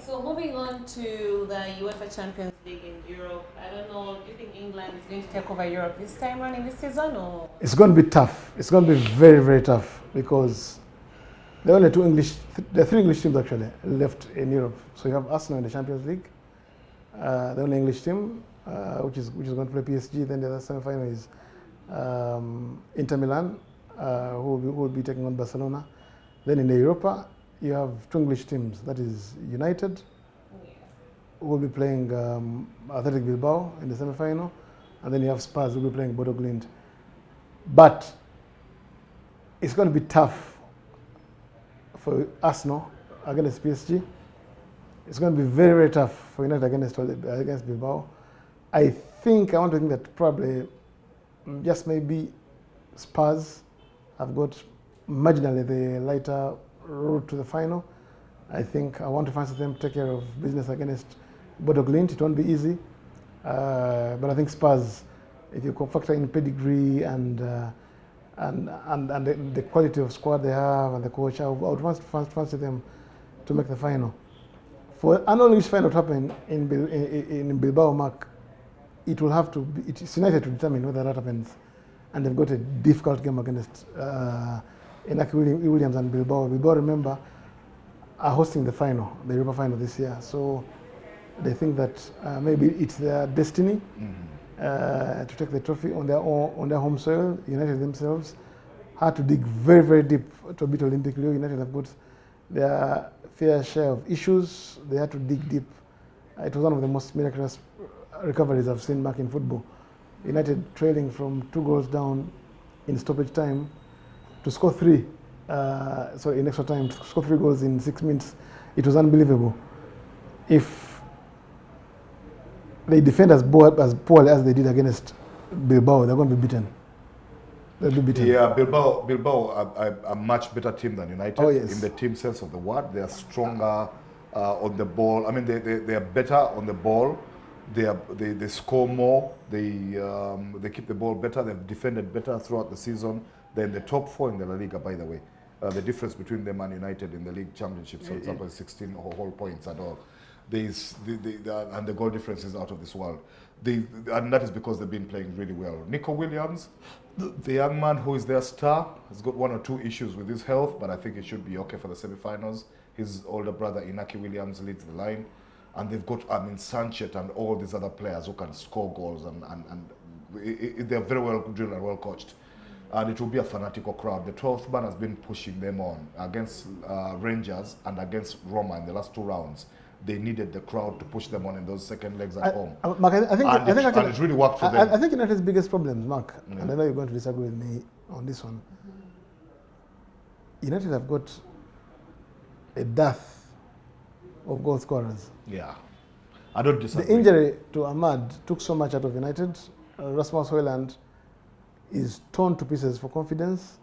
so moving on to the UEFA Champions League in Europe, I don't know, do you think England is going to take over Europe this time around in this season or? It's going to be tough. It's going to be very, very tough because there are only there are three English teams actually left in Europe. So you have Arsenal in the Champions League, the only English team, which is going to play PSG. Then the other semi-final is Inter Milan, who will be taking on Barcelona. Then in the Europa, you have two English teams. That is United, who will be playing Athletic Bilbao in the semi-final, and then you have Spurs, who will be playing Bodo Glimt. But it's going to be tough for Arsenal against PSG. It's going to be very, very tough for United against Bilbao. I want to think that probably just maybe Spurs have got marginally the lighter route to the final. I want to fancy them to take care of business against Bodo Glimt. It won't be easy, but I think Spurs, if you factor in pedigree and the quality of squad they have and the coach, I would fancy them to make the final. For an English final to happen in Bilbao, Mark, it's United to determine whether that happens, and they've got a difficult game against Inaki Williams and Bilbao. Bilbao, remember, are hosting the Europa final this year, so they think that maybe it's their destiny to take the trophy on their home soil. United themselves had to dig very, very deep to beat Olympic Lyon. United have got their fair share of issues. They had to dig deep. It was one of the most miraculous recoveries I've seen back in football. United trailing from 2 goals down in stoppage time to score 3. In extra time, to score 3 goals in 6 minutes. It was unbelievable. If they defend as poorly as they did against Bilbao, they're going to be beaten. They'll be beaten. Yeah, Bilbao are a much better team than United. Oh, yes. In the team sense of the word. They are stronger on the ball. I mean, they are better on the ball. They score more. They keep the ball better. They've defended better throughout the season. They're in the top 4 in the La Liga, by the way. The difference between them and United in the league championship, for example, is 16 whole points at all. And the goal difference is out of this world. And that is because they've been playing really well. Nico Williams, the young man who is their star, has got 1 or 2 issues with his health, but I think he should be okay for the semi-finals. His older brother, Inaki Williams, leads the line. And they've got, Sanchez and all these other players who can score goals, and they're very well drilled and well coached. And it will be a fanatical crowd. The 12th man has been pushing them on against Rangers and against Roma in the last 2 rounds. They needed the crowd to push them on in those second legs at home. Mark, I think it really worked for them. I think United's biggest problem, Mark, and I know you're going to disagree with me on this one. United have got a dearth of goal scorers. Yeah, I don't disagree. The injury to Ahmad took so much out of United. Rasmus Højlund is torn to pieces for confidence,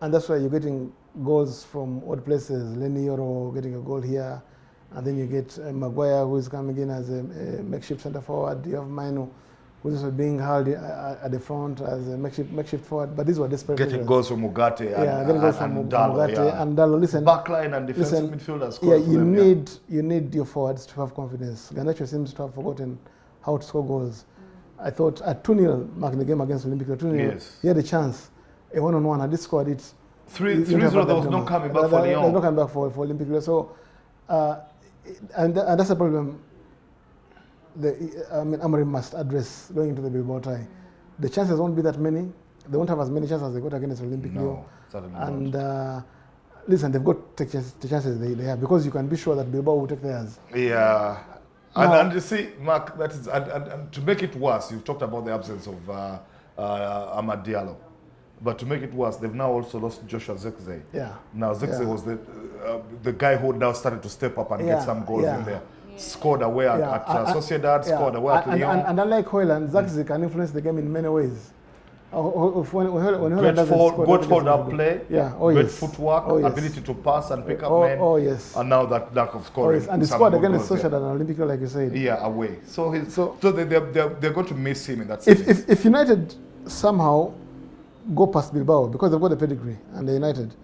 and that's why you're getting goals from odd places. Lenny Yoro getting a goal here, and then you get Maguire, who is coming in as a makeshift centre forward. You have Maino, who's also being held at the front as a makeshift forward. But these were desperate getting players. Goals from Mugate and Dalo. And Dalo, listen. Backline and defensive midfielders. Yeah, you need your forwards to have confidence. Garnacho seems to have forgotten how to score goals. I thought at 2-0, Mark, in the game against Olympic, 2-0, yes, he had a chance, a one-on-one. Had he scored it, 3-0, there was no coming back for Lyon. There was no coming back for Olympic. So, and that's a problem. Amorim must address going into the Bilbao tie. The chances won't be that many. They won't have as many chances as they got against Olympic Lyon. And listen, they've got the chances they have, because you can be sure that Bilbao will take theirs. Yeah. And you see, Mark, that is, and to make it worse, you've talked about the absence of Amad Diallo. But to make it worse, they've now also lost Joshua Zirkzee. Yeah. Now Zirkzee was the guy who now started to step up and get some goals in there. Scored away at Sociedad, scored away at Lyon. And unlike Højlund, Zirkzee can influence the game in many ways. Great forward play, great footwork, ability to pass and pick up men. Oh yes. And now that lack of scoring. And he scored against Sociedad and Olympic, like you said. Yeah, away. So they're going to miss him in that sense. If United somehow go past Bilbao, because they've got the pedigree and they're United,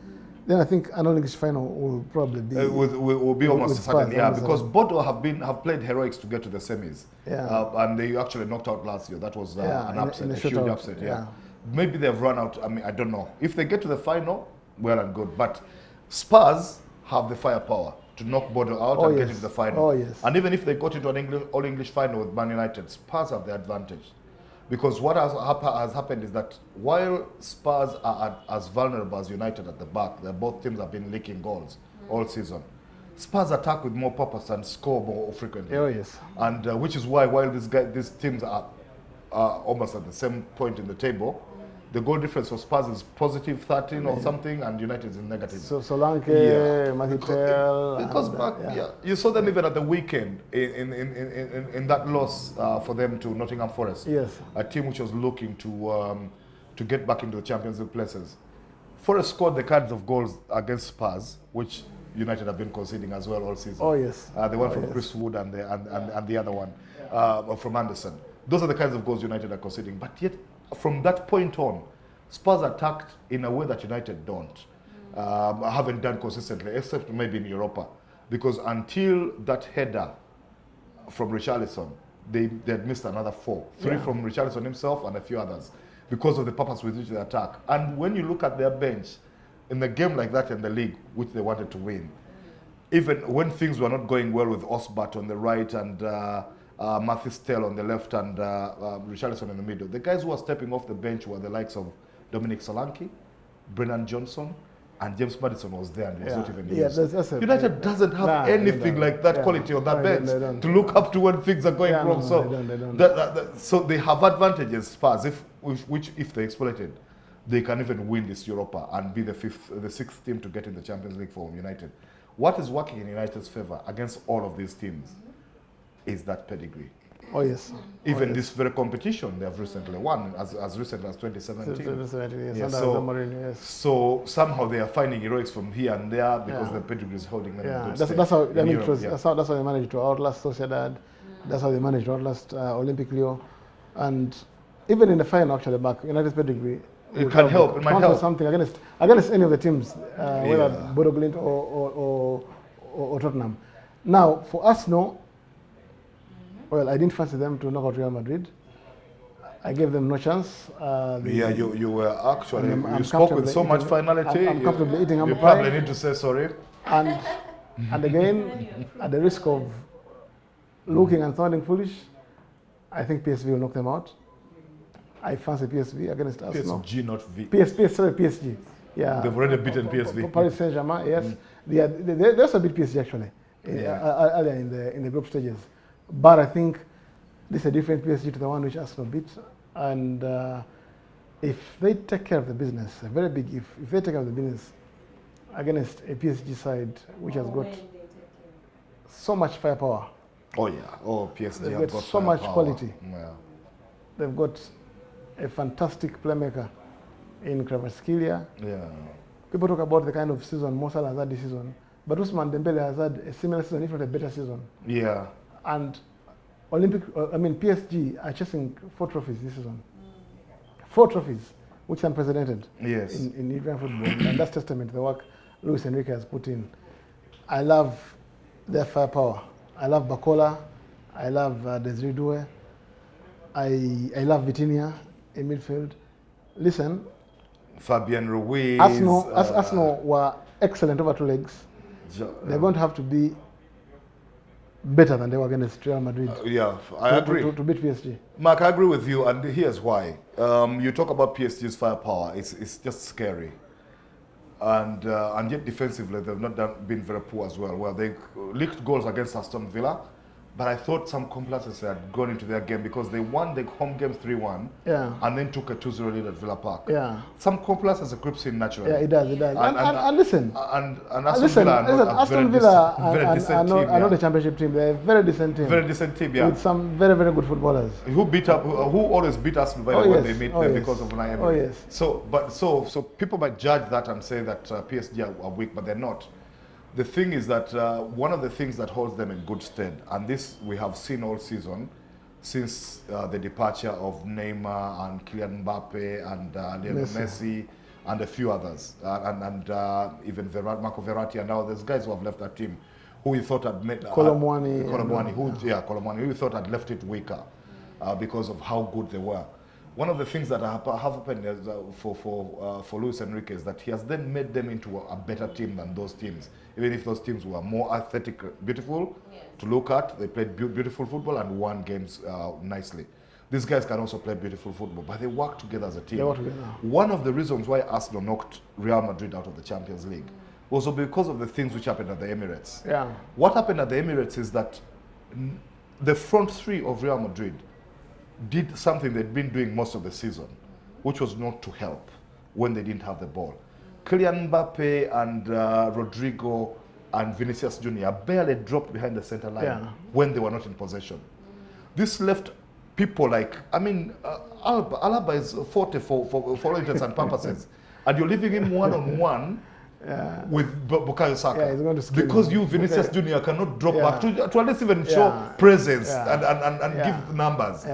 then I think an All-English final will probably be... will be almost with certain, Spurs, yeah, almost because certain. Bordeaux have played heroics to get to the semis. Yeah. And they actually knocked out last year. That was Yeah, an in a- upset, in a a huge shootout, upset, yeah. yeah. Maybe they've run out, I mean, I don't know. If they get to the final, well and good. But Spurs have the firepower to knock Bordeaux out Oh, and get yes. into the final. Oh, yes. And even if they got into an All-English final with Man United, Spurs have the advantage. Because what has happened is that while Spurs are as vulnerable as United at the back, both teams have been leaking goals all season. Spurs attack with more purpose and score more frequently. Oh, yes. And which is why while these teams are almost at the same point in the table, the goal difference for Spurs is positive 13 or something, and United is in negative. So Solanke, Yeah. Matthew Tell, Because and, back, yeah, you saw them even at the weekend in that loss for them to Nottingham Forest. Yes. A team which was looking to get back into the Champions League places. Forest scored the kinds of goals against Spurs, which United have been conceding as well all season. Oh, yes. The one Oh, from yes. Chris Wood and the other one from Anderson. Those are the kinds of goals United are conceding. But yet, from that point on, Spurs attacked in a way that United don't. Haven't done consistently, except maybe in Europa. Because until that header from Richarlison, they had missed another 4. 3 Yeah. from Richarlison himself and a few others, because of the purpose with which they attack. And when you look at their bench, in a game like that in the league, which they wanted to win, even when things were not going well with Hotspur on the right and Matthew Stell on the left and Richarlison in the middle, the guys who were stepping off the bench were the likes of Dominic Solanke, Brennan Johnson, and James Madison was there and he was not even used. that's United doesn't have anything like that quality on that No, bench they don't. to look up to when things are going Yeah, wrong. no, So they don't. so they have advantages, Spurs, which if they exploited, they can even win this Europa and be the 6th team to get in the Champions League for United. What is working in United's favour against all of these teams is that pedigree. Oh, yes. Even yes. this very competition they have recently won, as recently as 2017. Yes. So, Mourinho, yes. so somehow they are finding heroics from here and there because the pedigree is holding them in Yeah, good that's stead how. in I mean, Europe, that's how they managed to outlast Sociedad. That's how they managed to outlast Olympic Lyon, and even in the final, actually, back United's pedigree. It can help. It might count for help. something against any of the teams, whether Bodo Glimt or Tottenham. Now, for Arsenal, well, I didn't fancy them to knock out Real Madrid. I gave them no chance. You were actually, I'm you spoke with comfortably so much eating- finality. I'm comfortably eating you humble probably pie. need to say sorry. And again, at the risk of looking and sounding foolish, I think PSV will knock them out. I fancy PSV against Arsenal. PSG, not V. PSG. Yeah. They've already beaten PSV. Paris Saint-Germain, yes. They also beat PSG actually earlier in the group stages. But I think this is a different PSG to the one which Arsenal beat. And if they take care of the business, a very big if they take care of the business against a PSG side which has got so much firepower. Oh yeah. Oh, PSG They've have got so much firepower. quality. Yeah. They've got a fantastic playmaker in Kvaratskhelia. Yeah. People talk about the kind of season Mo Salah has had this season, but Ousmane Dembele has had a similar season, if not a better season. Yeah. And PSG are chasing 4 trophies this season. 4 trophies, which is unprecedented Yes. in European football, and that's testament to the work Luis Enrique has put in. I love their firepower. I love Bakola. I love Desiree Doué. I love Vitinha in midfield. Listen, Fabian Ruiz. Arsenal were excellent over 2 legs. They're going to have to be better than they were against Real Madrid. Yeah, I agree. To beat PSG. Mark, I agree with you, and here's why. You talk about PSG's firepower; it's just scary, and yet defensively they've not been very poor as well. Well, they leaked goals against Aston Villa, but I thought some complacency had gone into their game because they won the home game 3-1, and then took a 2-0 lead at Villa Park. Yeah. Some complacency creeps in naturally. Yeah, it does. And listen. And Listen, Aston Villa are are not a championship team. They're a very decent team. Very decent team, yeah. With some very, very good footballers. Who always beat Arsenal by the way they meet them because of Unai Emery. Oh yes. So people might judge that and say that PSG are weak, but they're not. The thing is that one of the things that holds them in good stead, and this we have seen all season, since the departure of Neymar and Kylian Mbappe and Lionel Messi and a few others, even Marco Verratti and now there's guys who have left that team, who we thought had made Colomwani, Colomwani, who we thought had left it weaker because of how good they were. One of the things that have happened is, for Luis Enrique is that he has then made them into a better team than those teams. Even if those teams were more athletic, beautiful to look at, they played beautiful football and won games nicely. These guys can also play beautiful football, but they work together as a team. They work together. One of the reasons why Arsenal knocked Real Madrid out of the Champions League was because of the things which happened at the Emirates. Yeah. What happened at the Emirates is that the front three of Real Madrid did something they'd been doing most of the season, which was not to help when they didn't have the ball. Kylian Mbappe and Rodrigo and Vinicius Jr. barely dropped behind the center line when they were not in possession. This left people like, Alaba is 40 for all intents and purposes, and you're leaving him one-on-one with Bukayo Saka. Yeah, he's going to because you, Vinicius Jr., cannot drop back to at least even show presence and give numbers.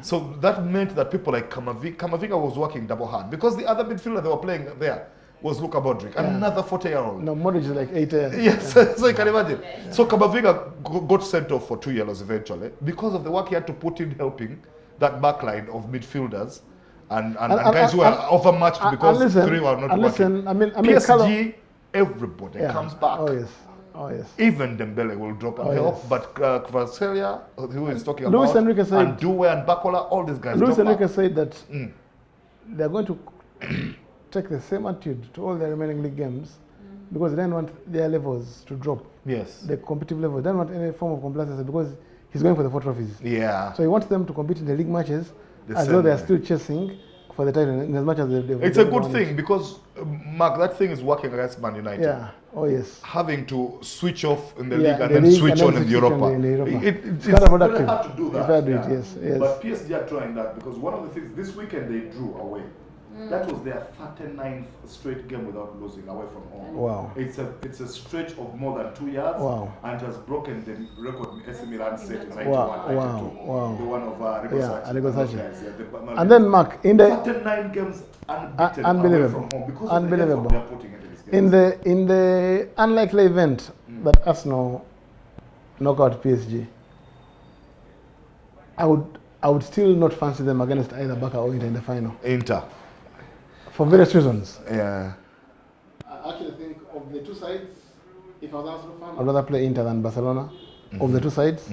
So that meant that people like Camavinga was working double hard, because the other midfielder they were playing there was Luka Modric, another 40-year-old. No, Modric is like 80. Yes, so you can imagine. So Camavinga got sent off for 2 yellows eventually because of the work he had to put in helping that backline of midfielders and guys who are overmatched because three were not working. I mean, PSG, everybody comes back. Oh yes. Even Dembele will drop and help, but Kvaratskhelia, who is talking Luis about, Enrique said, and Doué and Bakola, all these guys. Luis Enrique said that they're going to take the same attitude to all the remaining league games, because they don't want their levels to drop. Yes. The competitive level. They don't want any form of complacency, because he's going for the 4 trophies. Yeah. So he wants them to compete in the league matches as though they are still chasing for the title, in as much as they've It's a good thing, because Mark, that thing is working against Man United. Yeah. Oh yes. Having to switch off in the league and then switch on in Europa. It's counterproductive. They have to do that. If I do it, yes. But PSG are trying that, because one of the things this weekend they drew away. That was their 39th straight game without losing away from home. Wow. It's a stretch of more than 2 years. Wow. And has broken the record AC Milan set in 91, Wow. 92. Wow. The one of Arrigo Sacchi. And then Mark, in the 39 games unbeaten unbelievable. away from home, because Unbelievable. of the effort they're putting into this game. in the unlikely event that Arsenal knock out PSG, I would still not fancy them against either Barca or Inter in the final. Inter. For various reasons. Yeah. I actually think of the two sides, if I was Arsenal fan, I'd rather play Inter than Barcelona, of the two sides.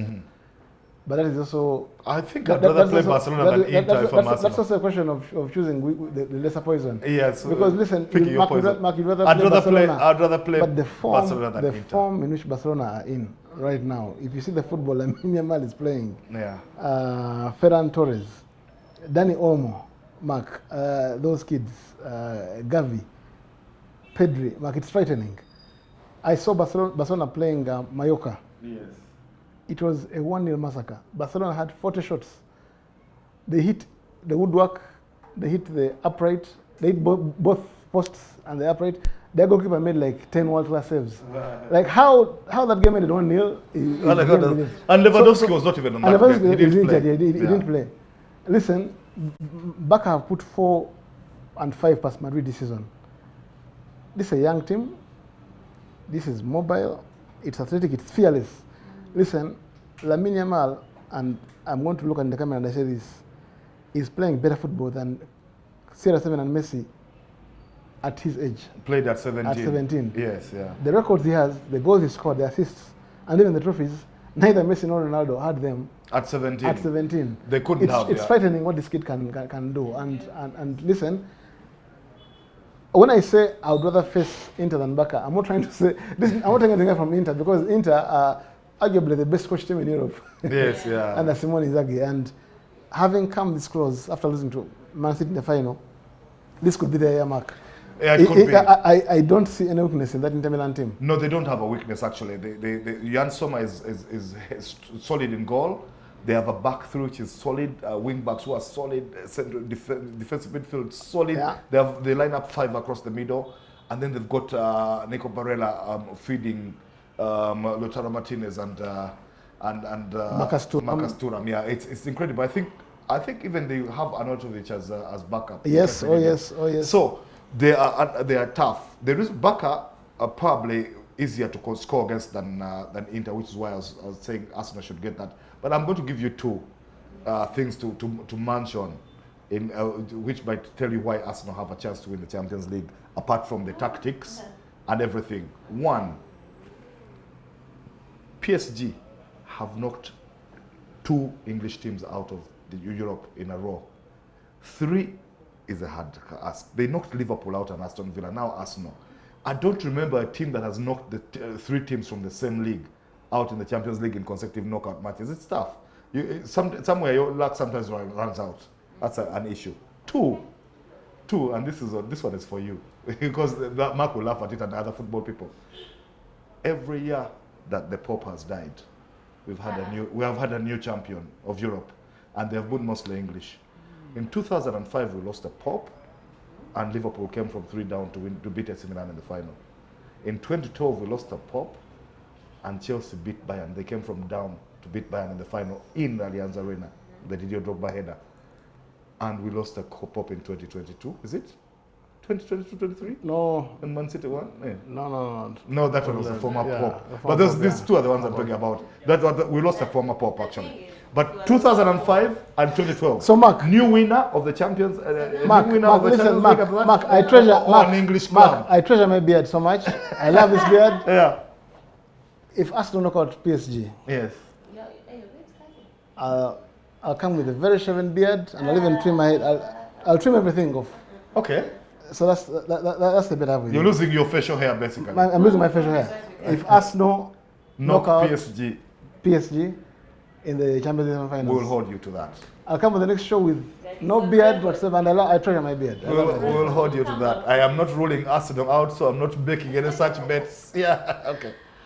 But that is also... I think I'd rather play Barcelona than Inter if I'm Arsenal. That's also a question of choosing the lesser poison. Yes. Because listen, Mark, you'd rather I'd play Barcelona. I'd rather play but Barcelona than Inter. The form in which Barcelona are in right now, if you see the football Lamine Yamal is playing, Ferran Torres, Dani Olmo, Mark, those kids, Gavi, Pedri, Mark, it's frightening. I saw Barcelona playing Mallorca. Yes. It was a 1-0 massacre. Barcelona had 40 shots. They hit the woodwork, they hit the upright, they hit both posts and the upright. Their goalkeeper made like 10 world-class saves. Like how that game ended 1-0. And Lewandowski was not even on that game. He didn't play. He didn't play. Listen, Barca have put 4 and 5 past Madrid this season. This is a young team. This is mobile. It's athletic. It's fearless. Listen, Lamine Yamal, and I'm going to look at the camera and I say this, is playing better football than CR7 and Messi at his age. Played at 17. At 17. Yes, yeah. The records he has, the goals he scored, the assists, and even the trophies, neither Messi nor Ronaldo had them. At 17. At 17. They couldn't have. It's frightening what this kid can do. And listen, when I say I would rather face Inter than Barca, I'm not trying to say, I'm not taking anything from Inter, because Inter are arguably the best coach team in Europe. Yes, yeah. Under Simone Inzaghi. And having come this close after losing to Man City in the final, this could be the year mark. Yeah, it could be. I don't see any weakness in that Inter Milan team. No, they don't have a weakness actually. Jan Sommer is solid in goal. They have a back three which is solid, wing backs who are solid, defensive midfield solid. Yeah. They line up 5 across the middle, and then they've got Nico Barella feeding Lautaro Martinez and Marcus Thuram. Yeah, it's incredible. I think even they have Arnautovic as backup. Yes, oh yes. So They are tough. The reason Barca are probably easier to score against than Inter, which is why I was saying Arsenal should get that. But I'm going to give you two things to mention, which might tell you why Arsenal have a chance to win the Champions League, apart from the tactics and everything. One, PSG have knocked 2 English teams out of Europe in a row. 3 is a hard ask. They knocked Liverpool out and Aston Villa, now Arsenal. I don't remember a team that has knocked the 3 teams from the same league out in the Champions League in consecutive knockout matches. It's tough. Somewhere your luck sometimes runs out. That's an issue. Two, and this one is for you because Mark will laugh at it and other football people. Every year that the Pope has died, we have had a new champion of Europe, and they have been mostly English. In 2005, we lost the Pope, and Liverpool came from 3 down to beat AC Milan in the final. In 2012, we lost the Pope, and Chelsea beat Bayern. They came from down to beat Bayern in the final in the Allianz Arena, the Didier Drogba header. And we lost the Pope in 2022. Is it? 2022-23? No. And Man City won? Yeah. No. No, that one was the former Pope. The But former these Pope, two are the ones I'm talking about. We lost the former Pope, actually. But 2005 and 2012. So, Mark. New winner of the Champions. Mark, new winner Mark, of the listen, Champions Mark, League after that. Mark, I treasure, Or an English Mark, club. I treasure my beard so much. I love this beard. Yeah. If Arsenal knock out PSG, Yes. I'll come with a very shaven beard, and I'll even trim my head. I'll trim everything off. Okay. So that's the bet I have with You're you. losing your facial hair, basically. I'm losing my facial hair. If Arsenal Knock knock out PSG. in the Champions League finals, We'll hold you to that. I'll come with the next show with no beard whatsoever, and I treasure my beard. We'll hold you to that. I am not ruling Arsenal out, so I'm not making any such bets. Yeah, okay.